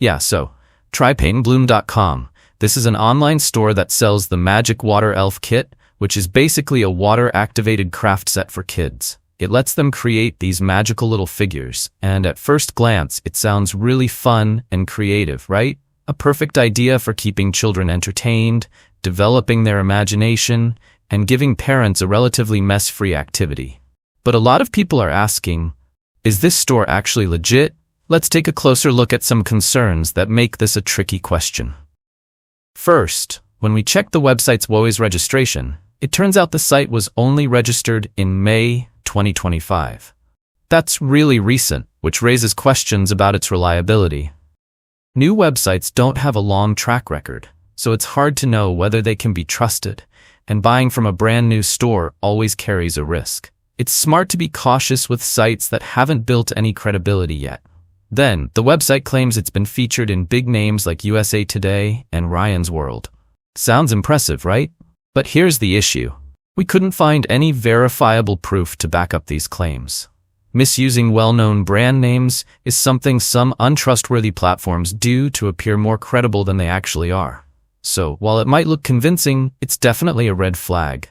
Yeah, so trypaintandbloom.com. This is an online store that sells the Magic Water Elf Kit, which is basically a water-activated craft set for kids. It lets them create these magical little figures, and at first glance, it sounds really fun and creative, right? A perfect idea for keeping children entertained, developing their imagination, and giving parents a relatively mess-free activity. But a lot of people are asking, is this store actually legit? Let's take a closer look at some concerns that make this a tricky question. First, when we checked the website's WOA's registration, it turns out the site was only registered in May 2025. That's really recent, which raises questions about its reliability. New websites don't have a long track record, so it's hard to know whether they can be trusted, and buying from a brand new store always carries a risk. It's smart to be cautious with sites that haven't built any credibility yet. Then, the website claims it's been featured in big names like USA Today and Ryan's World. Sounds impressive, right? But here's the issue. We couldn't find any verifiable proof to back up these claims. Misusing well-known brand names is something some untrustworthy platforms do to appear more credible than they actually are. So, while it might look convincing, it's definitely a red flag.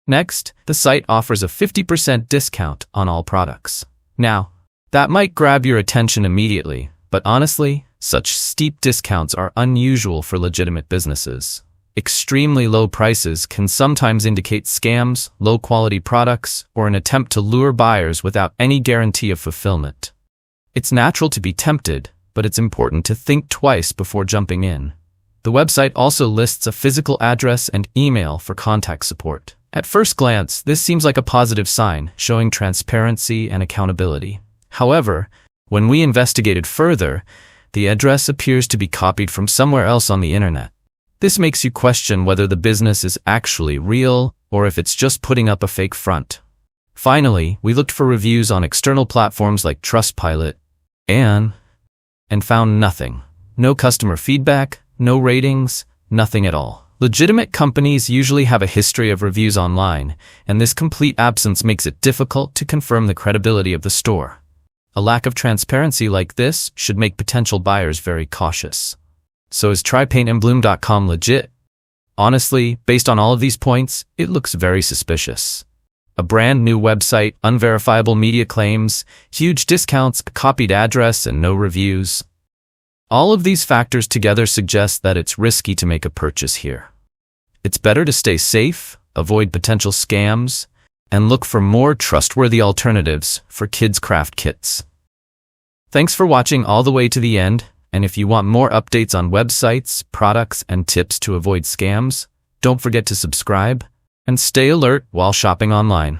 Next, the site offers a 50% discount on all products. Now, that might grab your attention immediately, but honestly, such steep discounts are unusual for legitimate businesses. Extremely low prices can sometimes indicate scams, low-quality products, or an attempt to lure buyers without any guarantee of fulfillment. It's natural to be tempted, but it's important to think twice before jumping in. The website also lists a physical address and email for contact support. At first glance, this seems like a positive sign, showing transparency and accountability. However, when we investigated further, the address appears to be copied from somewhere else on the internet. This makes you question whether the business is actually real or if it's just putting up a fake front. Finally, we looked for reviews on external platforms like Trustpilot and found nothing. No customer feedback, no ratings, nothing at all. Legitimate companies usually have a history of reviews online, and this complete absence makes it difficult to confirm the credibility of the store. A lack of transparency like this should make potential buyers very cautious. So is trypaintandbloom.com legit? Honestly, based on all of these points, it looks very suspicious. A brand new website, unverifiable media claims, huge discounts, a copied address, and no reviews. All of these factors together suggest that it's risky to make a purchase here. It's better to stay safe, avoid potential scams, and look for more trustworthy alternatives for kids' craft kits. Thanks for watching all the way to the end, and if you want more updates on websites, products, and tips to avoid scams, don't forget to subscribe and stay alert while shopping online.